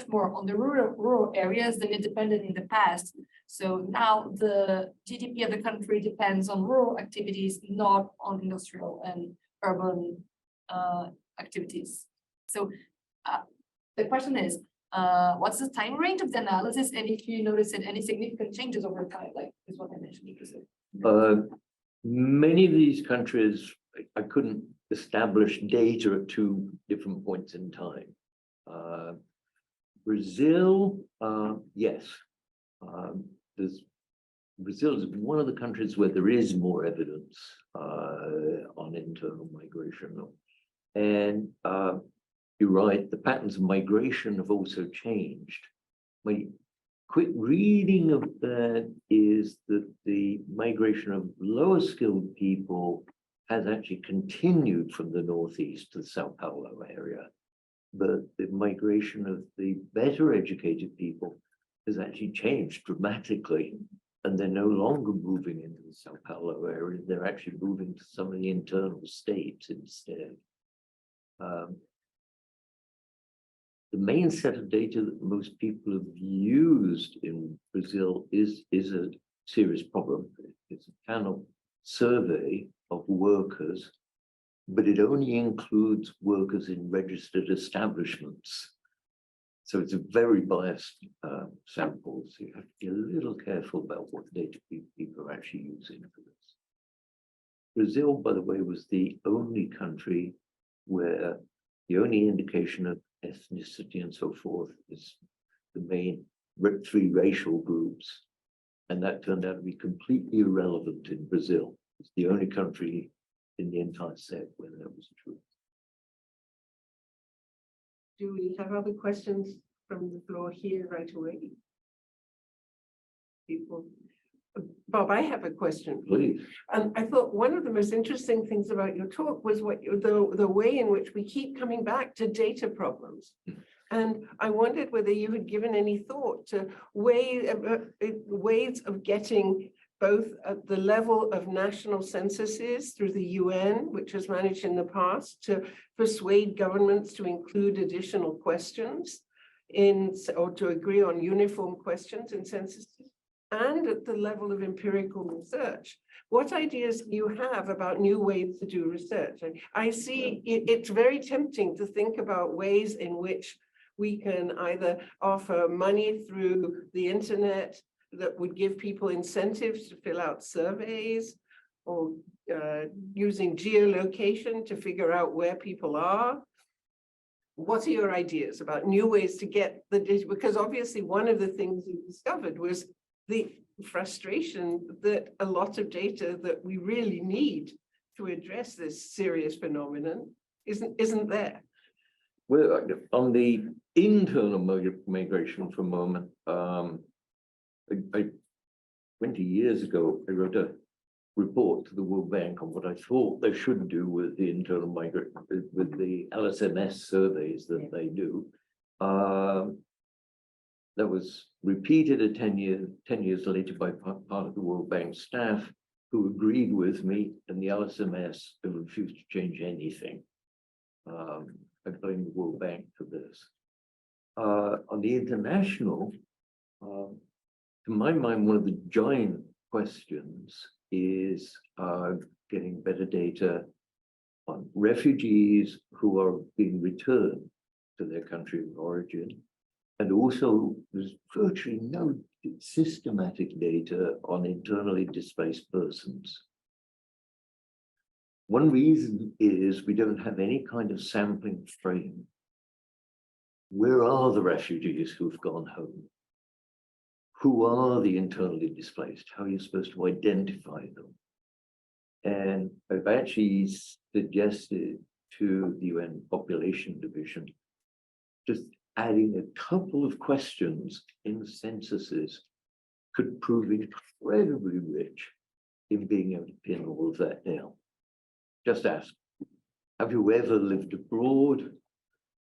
more on the rural areas than it depended in the past. So now the GDP of the country depends on rural activities, not on industrial and urban activities. So the question is, what's the time range of the analysis, and if you notice any significant changes over time, like is what I mentioned in Brazil? Many of these countries, I couldn't establish data at two different points in time. Brazil, yes. Brazil is one of the countries where there is more evidence on internal migration. And you're right, the patterns of migration have also changed. My quick reading of that is that the migration of lower skilled people has actually continued from the Northeast to the Sao Paulo area. But the migration of the better educated people has actually changed dramatically. And they're no longer moving into the Sao Paulo area. They're actually moving to some of the internal states instead. The main set of data that most people have used in Brazil is a serious problem. It's a panel survey of workers, but it only includes workers in registered establishments. So it's a very biased sample. So you have to be a little careful about what data people are actually using for this. Brazil, by the way, was the only country where the only indication of ethnicity and so forth is the main three racial groups. And that turned out to be completely irrelevant in Brazil. It's the only country in the entire set where that was true. Do we have other questions from the floor here right away? People. Bob, I have a question. Please. And I thought one of the most interesting things about your talk was the way in which we keep coming back to data problems. And I wondered whether you had given any thought to ways of getting both at the level of national censuses through the UN, which has managed in the past to persuade governments to include additional questions or to agree on uniform questions in censuses, and at the level of empirical research. What ideas do you have about new ways to do research? I see it's very tempting to think about ways in which we can either offer money through the internet that would give people incentives to fill out surveys, or using geolocation to figure out where people are. What are your ideas about new ways to get the data? Because obviously one of the things you discovered was the frustration that a lot of data that we really need to address this serious phenomenon isn't there. Well, on the internal migration for a moment, 20 years ago, I wrote a report to the World Bank on what I thought they should do with the internal migration, with the LSMS surveys that they do. That was repeated 10 years later by part of the World Bank staff, who agreed with me, and the LSMS have refused to change anything. I blame the World Bank for this. On the international, to my mind, one of the giant questions is getting better data on refugees who are being returned to their country of origin. And also, there's virtually no systematic data on internally displaced persons. One reason is we don't have any kind of sampling frame. Where are the refugees who've gone home? Who are the internally displaced? How are you supposed to identify them? And I've actually suggested to the UN Population Division just adding a couple of questions in censuses could prove incredibly rich in being able to pin all of that down. Just ask, have you ever lived abroad?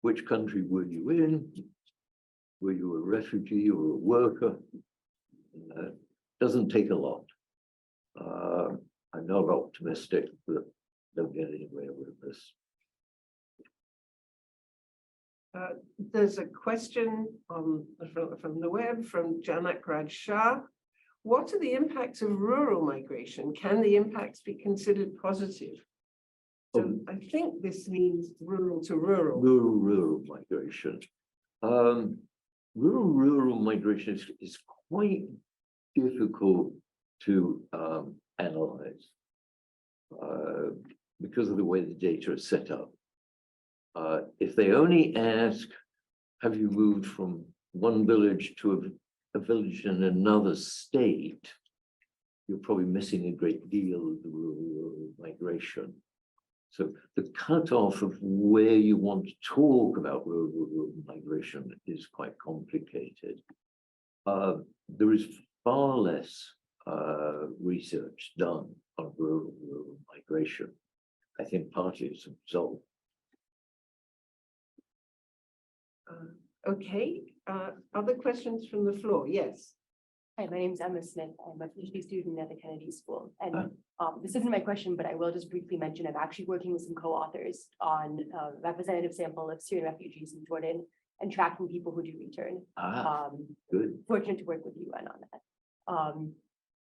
Which country were you in? Were you a refugee or a worker? Doesn't take a lot. I'm not optimistic that they'll get anywhere with this. There's a question from the web from Janak Raj Shah. What are the impacts of rural migration? Can the impacts be considered positive? So I think this means rural to rural. Rural migration. Rural migration is quite difficult to analyze because of the way the data is set up. If they only ask, have you moved from one village to a village in another state, you're probably missing a great deal of the rural migration. So the cutoff of where you want to talk about rural migration is quite complicated. There is far less research done on rural migration. I think partly as a result. Okay, other questions from the floor? Yes. Hi, my name is Emma Smith. I'm a PhD student at the Kennedy School. And this isn't my question, but I will just briefly mention I'm actually working with some co-authors on a representative sample of Syrian refugees in Jordan and tracking people who do return. Good. Fortunate to work with the UN on that.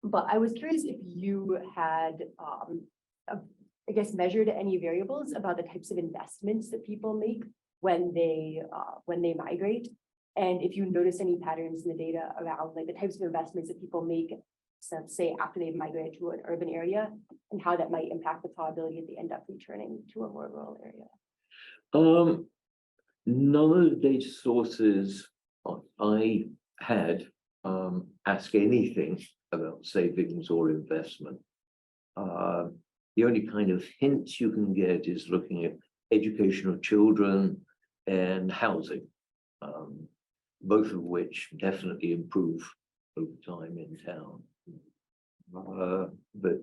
But I was curious if you had, I guess, measured any variables about the types of investments that people make when they migrate. And if you notice any patterns in the data around like the types of investments that people make, say after they've migrated to an urban area, and how that might impact the probability that they end up returning to a more rural area. None of the data sources I had ask anything about savings or investment. The only kind of hints you can get is looking at education of children and housing. Both of which definitely improve over time in town. But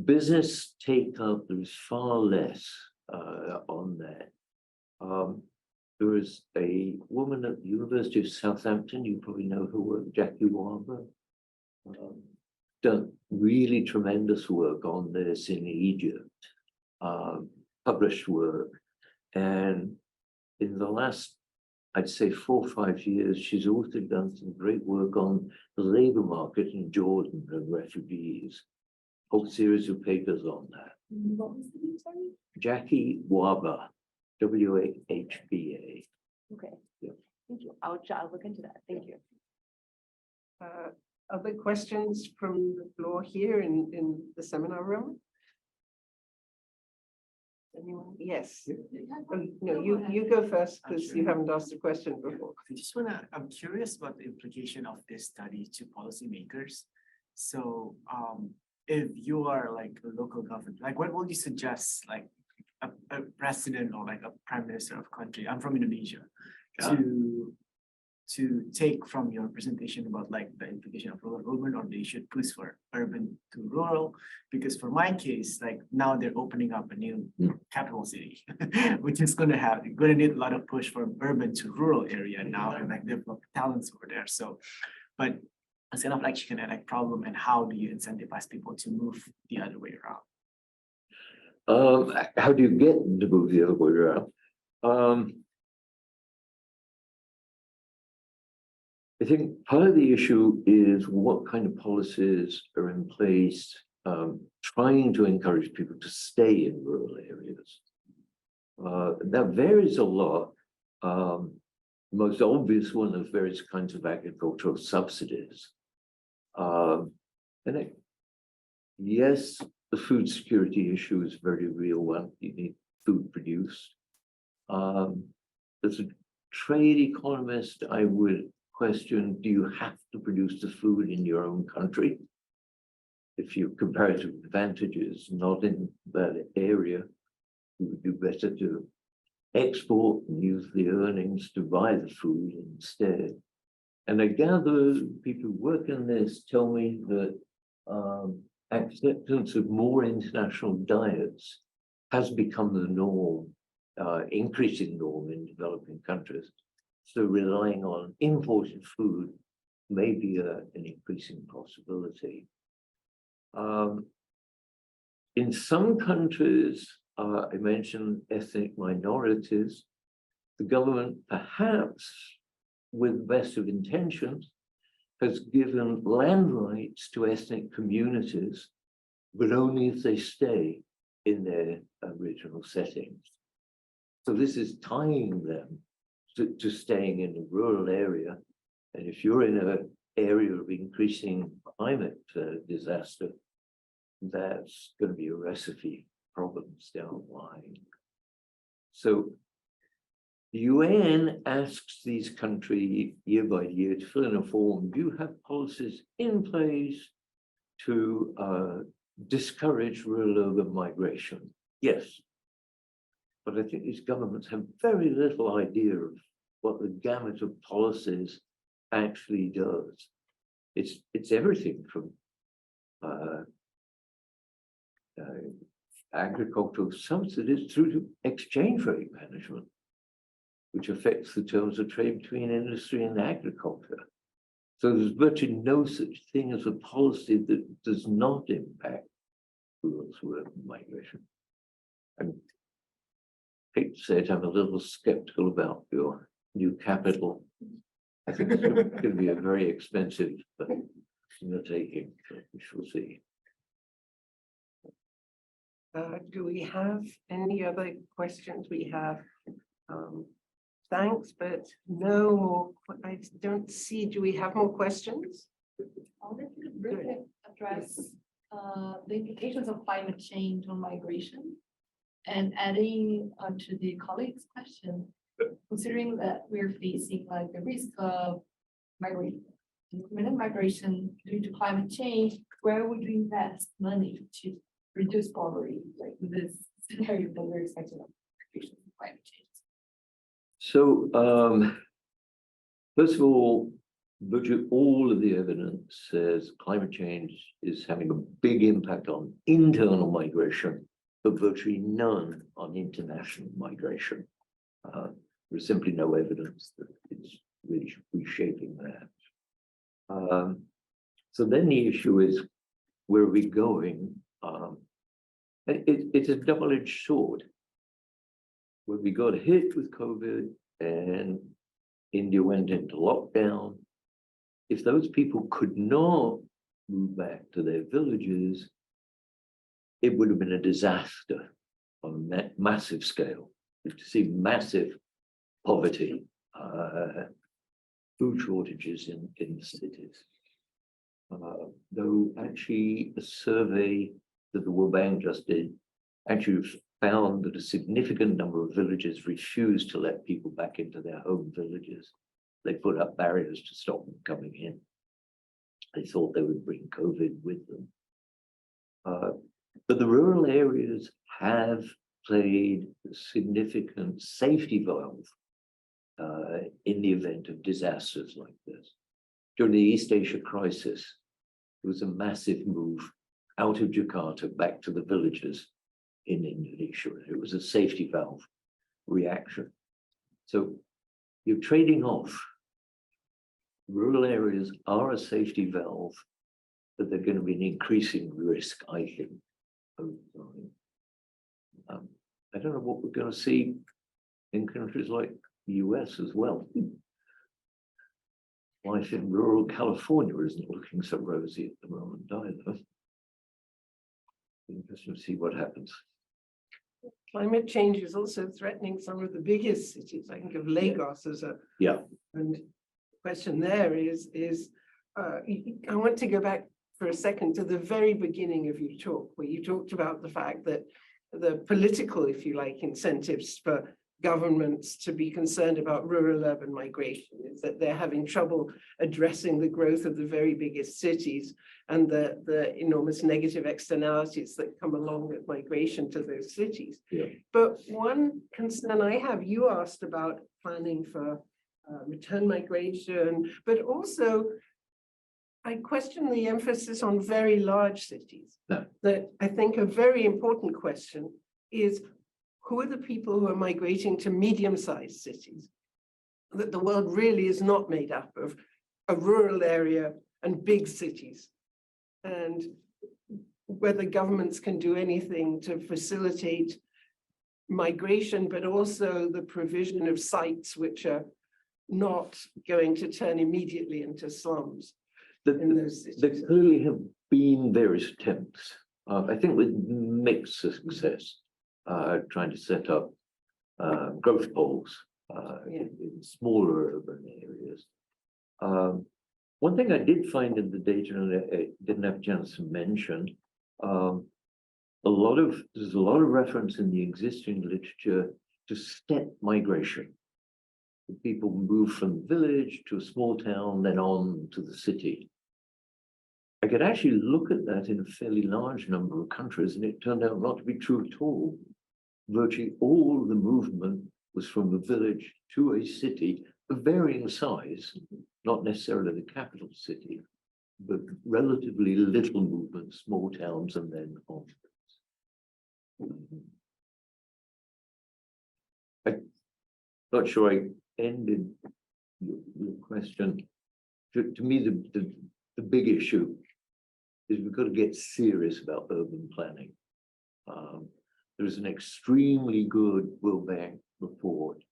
business take up, there's far less on that. There is a woman at the University of Southampton, you probably know her work, Jackie Warber, done really tremendous work on this in Egypt, published work. And in the last, I'd say 4 or 5 years, she's also done some great work on the labor market in Jordan and refugees. Whole series of papers on that. What was the name, sorry? Jackie Warber, WHBA. Okay. Yeah. Thank you. I'll look into that. Thank you. Other questions from the floor here in the seminar room? Anyone? Yes. No, you go first because you haven't asked a question before. I'm curious about the implication of this study to policymakers. So if you are like a local government, like what would you suggest, like a president or like a prime minister of country, I'm from Indonesia, to take from your presentation about like the implication of rural urban, or they should push for urban to rural? Because for my case, like now they're opening up a new capital city, which is going to need a lot of push from urban to rural area now, and like develop talents over there. So, but it's kind of like chicken and egg problem, and how do you incentivize people to move the other way around? How do you get them to move the other way around? I think part of the issue is what kind of policies are in place trying to encourage people to stay in rural areas. That varies a lot. Most obvious one is various kinds of agricultural subsidies. Yes, the food security issue is a very real one. You need food produced. As a trade economist, I would question, do you have to produce the food in your own country? If your comparative advantage is not in that area, you would do better to export and use the earnings to buy the food instead. And I gather people who work in this tell me that acceptance of more international diets has become the norm, increasing norm in developing countries. So relying on imported food may be an increasing possibility. In some countries, I mentioned ethnic minorities, the government, perhaps with best of intentions, has given land rights to ethnic communities, but only if they stay in their original settings. So this is tying them to staying in a rural area. And if you're in an area of increasing climate disaster, that's going to be a recipe for problems down the line. So the UN asks these countries year by year to fill in a form. Do you have policies in place to discourage rural-urban migration? Yes. But I think these governments have very little idea of what the gamut of policies actually does. It's everything from agricultural subsidies through to exchange rate management, which affects the terms of trade between industry and agriculture. So there's virtually no such thing as a policy that does not impact rural-urban migration. And I hate to say it, I'm a little skeptical about your new capital. I think it's going to be a very expensive undertaking, so we shall see. Do we have any other questions? We have thanks, but no more. I don't see. Do we have more questions? I wanted to briefly address the implications of climate change on migration, and adding to the colleague's question, considering that we're facing like the risk of migration due to climate change, where would you invest money to reduce poverty, like this scenario that we're expecting of climate change? So, first of all, virtually all of the evidence says climate change is having a big impact on internal migration, but virtually none on international migration. There's simply no evidence that it's really reshaping that. So then the issue is, where are we going? It's a double-edged sword. When we got hit with COVID and India went into lockdown, if those people could not move back to their villages, it would have been a disaster on a massive scale. To see massive poverty, food shortages in the cities. Though actually a survey that the World Bank just did actually found that a significant number of villages refused to let people back into their home villages. They put up barriers to stop them coming in. They thought they would bring COVID with them. But the rural areas have played a significant safety valve in the event of disasters like this. During the East Asia crisis, there was a massive move out of Jakarta back to the villages in Indonesia. It was a safety valve reaction. So you're trading off. Rural areas are a safety valve, but they're going to be an increasing risk, I think, over time. I don't know what we're going to see in countries like the US as well. Life in rural California isn't looking so rosy at the moment either. Interesting to see what happens. Climate change is also threatening some of the biggest cities. I think of Lagos as a and the question there is I want to go back for a second to the very beginning of your talk, where you talked about the fact that the political, if you like, incentives for governments to be concerned about rural-urban migration is that they're having trouble addressing the growth of the very biggest cities and the enormous negative externalities that come along with migration to those cities. Yeah. But one concern I have, you asked about planning for return migration, but also I question the emphasis on very large cities. No. That I think a very important question is, who are the people who are migrating to medium-sized cities? That the world really is not made up of a rural area and big cities. And whether governments can do anything to facilitate migration, but also the provision of sites which are not going to turn immediately into slums in those cities. There clearly have been various attempts, I think with mixed success, trying to set up growth poles in smaller urban areas. One thing I did find in the data, and I didn't have a chance to mention, there's a lot of reference in the existing literature to step migration. People move from the village to a small town, then on to the city. I could actually look at that in a fairly large number of countries, and it turned out not to be true at all. Virtually all the movement was from the village to a city of varying size, not necessarily the capital city, but relatively little movement, small towns, and then on. I'm not sure I ended your question. To me, the big issue is we've got to get serious about urban planning. There's an extremely good World Bank report.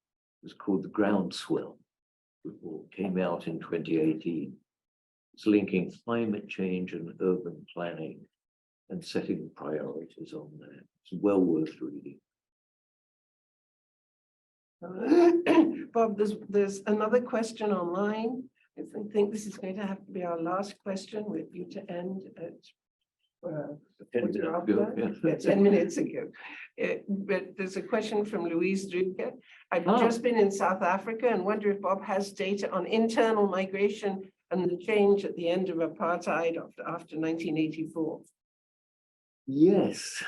It's called the Groundswell report, came out in 2018. It's linking climate change and urban planning and setting priorities on that. It's well worth reading. Bob, there's another question online. I think this is going to have to be our last question with you to end at 10 minutes ago, yeah. 10 minutes ago. But there's a question from Louise Drucker. I've Oh. just been in South Africa and wonder if Bob has data on internal migration and the change at the end of apartheid after 1984. Yes.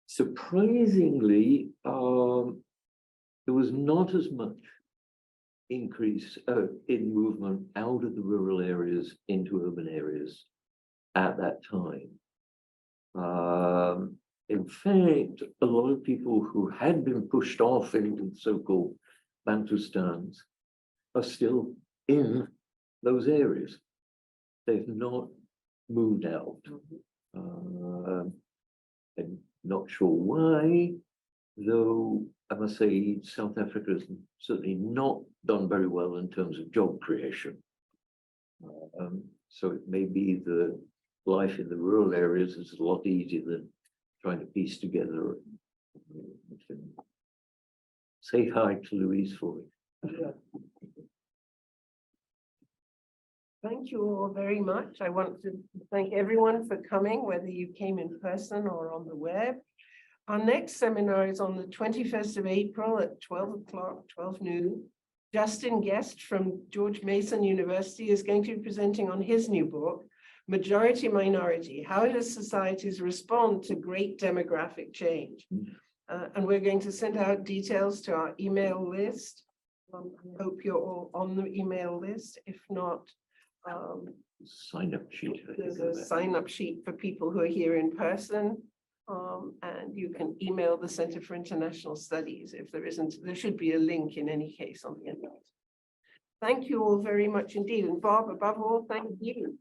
Surprisingly, there was not as much increase in movement out of the rural areas into urban areas at that time. In fact, a lot of people who had been pushed off into the so-called Bantustans are still in those areas. They've not moved out. I'm not sure why, though I must say South Africa has certainly not done very well in terms of job creation. So it may be the life in the rural areas is a lot easier than trying to piece together. Say hi to Louise for me. Thank you all very much. I want to thank everyone for coming, whether you came in person or on the web. Our next seminar is on the 21st of April at 12 o'clock, 12 noon. Justin Guest from George Mason University is going to be presenting on his new book, Majority Minority, How Does Societies Respond to Great Demographic Change? And we're going to send out details to our email list. I hope you're all on the email list. If not, Sign up sheet. there's a sign-up sheet for people who are here in person. And you can email the Center for International Studies. If there isn't, there should be a link in any case on the internet. Thank you all very much indeed. And Bob, above all, thank you.